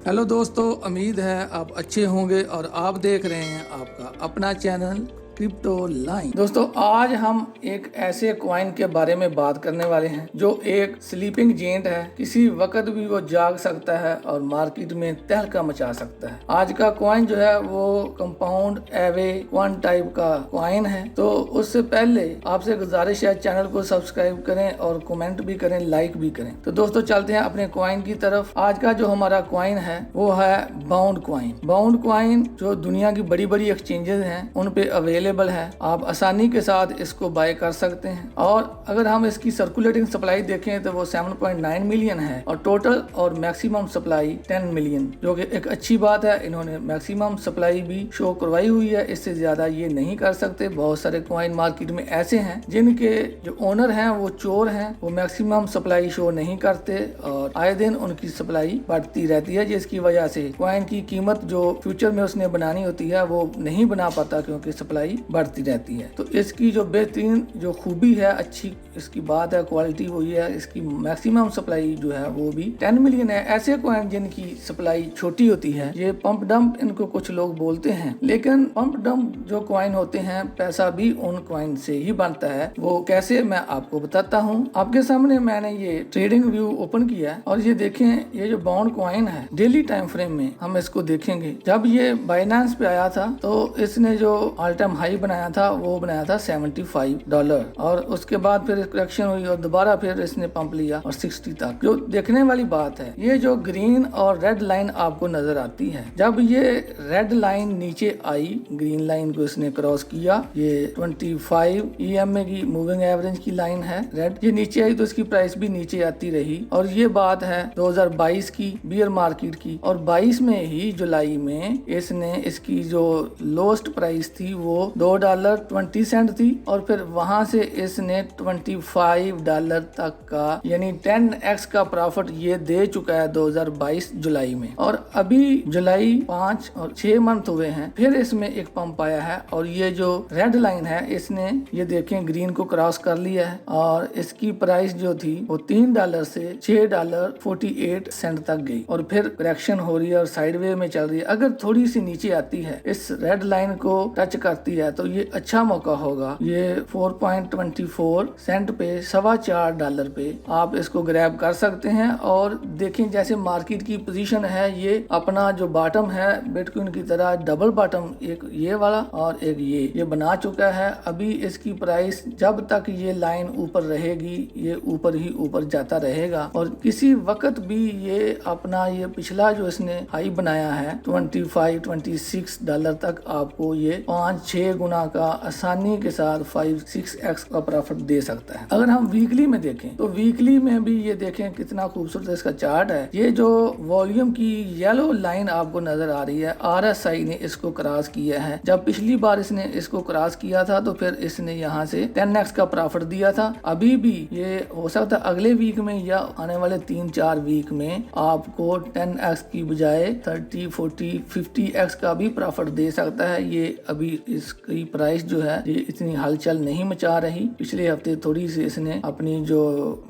Hello दोस्तों, उम्मीद है आप अच्छे होंगे और आप देख रहे हैं आपका अपना चैनल क्रिप्टो लाइन। दोस्तों, आज हम एक ऐसे कॉइन के बारे में बात करने वाले हैं जो एक स्लीपिंग जेंट है। किसी वक्त भी वो जाग सकता है और मार्केट में तहलका मचा सकता है। आज का कॉइन जो है वो कंपाउंड एवे वन टाइप का कॉइन है। तो उससे पहले आपसे गुजारिश है, चैनल को सब्सक्राइब करें और कमेंट भी करें, लाइक भी करें। तो दोस्तों, चलते हैं अपने कॉइन की तरफ। आज का जो हमारा कॉइन है वो है बाउंड कॉइन। बाउंड कॉइन जो दुनिया की बड़ी बड़ी एक्सचेंजेस हैं उन पे अवेलेबल है। आप आसानी के साथ इसको बाय कर सकते हैं। और अगर हम इसकी सर्कुलेटिंग सप्लाई देखें तो वो 7.9 मिलियन है और टोटल और मैक्सिमम सप्लाई 10 मिलियन, जो कि एक अच्छी बात है। इन्होंने मैक्सिमम सप्लाई भी शो करवाई हुई है, इससे ज्यादा ये नहीं कर सकते। बहुत सारे कॉइन मार्केट में ऐसे हैं जिनके जो ओनर हैं वो चोर हैं, वो मैक्सिमम सप्लाई शो नहीं करते और आए दिन उनकी सप्लाई बढ़ती रहती है, जिसकी वजह से कॉइन की कीमत जो फ्यूचर में उसने बनानी होती है वो नहीं बना पाता, क्योंकि सप्लाई बढ़ती रहती है। तो इसकी जो बेहतरीन जो खूबी है, अच्छी इसकी बात है, क्वालिटी वो ये है, इसकी मैक्सिमम सप्लाई जो है वो भी 10 मिलियन है। ऐसे कॉइन जिनकी सप्लाई छोटी होती है, ये पंप डंप इनको कुछ लोग बोलते हैं, लेकिन पंप डंप जो कॉइन होते हैं पैसा भी उन कॉइन से ही बनता है। वो कैसे, मैं आपको बताता हूँ। आपके सामने मैंने ये ट्रेडिंग व्यू ओपन किया है और ये देखें, ये जो बाउंड कॉइन है डेली टाइम फ्रेम में हम इसको देखेंगे। जब ये बाइनेंस पे आया था तो इसने जो ऑल टाइम हाई बनाया था वो बनाया था $75 और उसके बाद फिर करेक्शन हुई और दोबारा फिर इसने पंप लिया और 60 तक। जो देखने वाली बात है, ये जो ग्रीन और रेड लाइन आपको नजर आती है, जब ये रेड लाइन नीचे आई, ग्रीन लाइन को इसने क्रॉस किया, ये 25 EMA की मूविंग एवरेज की लाइन है रेड, ये नीचे आई तो इसकी प्राइस भी नीचे आती रही। और ये बात है 2022 की बियर मार्केट की, और 22 में ही जुलाई में इसने इसकी जो लोएस्ट प्राइस थी वो $2.20 थी और फिर वहां से इसने $25 तक का यानी 10x का प्रॉफिट ये दे चुका है 2022 जुलाई में। और अभी जुलाई 5 और 6 मंथ हुए हैं, फिर इसमें एक पंप आया है और ये जो रेड लाइन है इसने ये देखें ग्रीन को क्रॉस कर लिया है और इसकी प्राइस जो थी वो $3 से $6.48 तक गई और फिर करेक्शन हो रही है और साइडवे में चल रही है। अगर थोड़ी सी नीचे आती है, इस रेड लाइन को टच करती है, तो ये अच्छा मौका होगा। ये 4.24 सेंट पे $4.25 पे आप इसको ग्रैब कर सकते हैं। और देखें जैसे मार्केट की पोजीशन है, ये अपना जो बॉटम है बिटकॉइन की तरह डबल बॉटम, एक ये वाला और एक ये बना चुका है। अभी इसकी प्राइस जब तक ये लाइन ऊपर रहेगी ये ऊपर ही ऊपर जाता रहेगा और किसी वक्त भी ये अपना ये पिछला जो इसने हाई बनाया है $25-26 तक आपको ये 5-6 गुना का आसानी के साथ 5-6x का प्रॉफिट दे सकता है। अगर हम वीकली में देखें तो वीकली में भी ये देखें कितना खूबसूरत इसका चार्ट है। ये जो वॉल्यूम की येलो लाइन आपको नजर आ रही है, RSI ने इसको क्रॉस किया है। जब पिछली बार इसने इसको क्रॉस किया था तो फिर इसने यहाँ से 10x का प्रॉफिट दिया था। अभी भी ये हो सकता है अगले वीक में या आने वाले 3-4 वीक में आपको 10x की बजाय 30-40-50x का भी प्रॉफिट दे सकता है। ये अभी इसकी प्राइस जो है ये इतनी हलचल नहीं मचा रही। पिछले हफ्ते थोड़ी सी इसने अपनी जो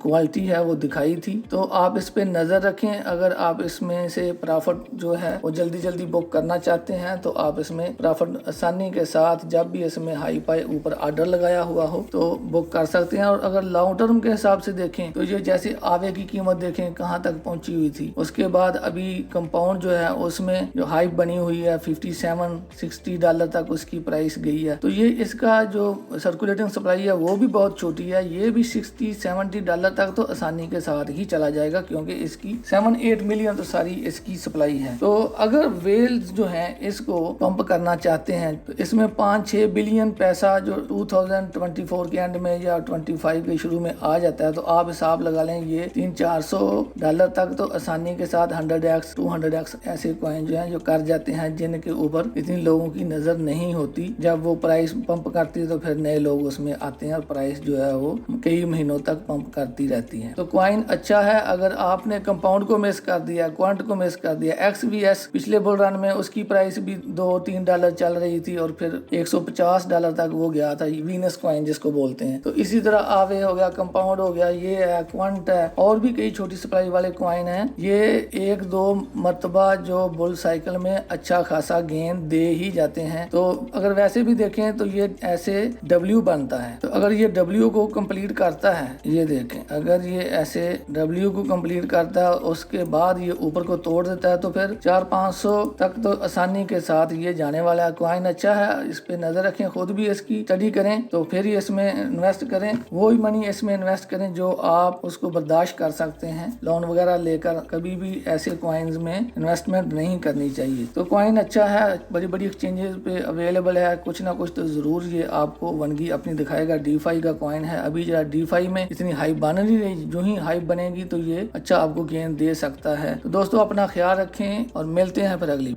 क्वालिटी है वो दिखाई थी, तो आप इस पे नजर रखें। अगर आप इसमें से प्रॉफिट जो है वो जल्दी जल्दी बुक करना चाहते हैं तो आप इसमें प्रॉफिट आसानी के साथ, जब भी इसमें हाई पाई ऊपर ऑर्डर लगाया हुआ हो तो बुक कर सकते हैं। और अगर लॉन्ग टर्म के हिसाब से देखें तो ये जैसे आवे की कीमत देखें कहाँ तक पहुंची हुई थी, उसके बाद अभी कंपाउंड जो है उसमें जो हाइप बनी हुई है $57-60 तक उसकी प्राइस गई है। तो ये इसका जो सर्कुलेटिंग सप्लाई है वो भी बहुत छोटी है, ये भी $60-70 तक तो आसानी के साथ ही चला जाएगा, क्योंकि इसकी 7-8 मिलियन तो सारी इसकी सप्लाई है। तो अगर वेल्स जो है इसको पंप करना चाहते हैं तो इसमें 5-6 बिलियन पैसा जो 2024 के एंड में या 25 के शुरू में आ जाता है, तो आप हिसाब लगा लें ये $300-400 तक तो आसानी के साथ 100x 200x ऐसे कॉइन जो है जो कर जाते हैं, जिनके ऊपर इतनी लोगों की नजर नहीं होती। जब वो प्राइस पंप करती है तो फिर नए लोग उसमें आते हैं और प्राइस जो है वो कई महीनों तक पंप करती रहती है। तो कॉइन अच्छा है। अगर आपने कंपाउंड को मिस कर दिया, क्वांट को मिस कर दिया, XVS पिछले बुल रन में उसकी प्राइस भी $2-3 चल रही थी और फिर $150 तक वो गया था, वीनस कॉइन जिसको बोलते हैं। तो इसी तरह आवे हो गया, कंपाउंड हो गया, ये है क्वांट है, और भी कई छोटी सप्लाई वाले कॉइन हैं। ये 1-2 मरतबा जो बुल साइकिल में अच्छा खासा गेन दे ही जाते हैं। तो अगर वैसे भी देखें तो ये ऐसे W बनता है। तो अगर ये W को कंप्लीट करता है, ये देखें, अगर ये ऐसे W को कंप्लीट करता है उसके बाद ये ऊपर को तोड़ देता है तो फिर 400-500 तक तो आसानी के साथ ये जाने वाला है। कॉइन अच्छा है, इस पे नजर रखें, खुद भी इसकी स्टडी करें तो फिर ही इसमें इन्वेस्ट करें। वही मनी इसमें इन्वेस्ट करें जो आप उसको बर्दाश्त कर सकते हैं। लोन वगैरह लेकर कभी भी ऐसे कॉइन्स में इन्वेस्टमेंट नहीं करनी चाहिए। तो कॉइन अच्छा है, बड़ी बड़ी एक्सचेंजेस पे अवेलेबल है, कुछ ना कुछ तो जरूर ये आपको वनगी अपनी दिखाएगा। DeFi का कॉइन है, अभी जरा DeFi में इतनी हाइप बन नहीं रही, जो ही हाइप बनेगी तो ये अच्छा आपको गेन दे सकता है। तो दोस्तों अपना ख्याल रखें और मिलते हैं फिर अगली।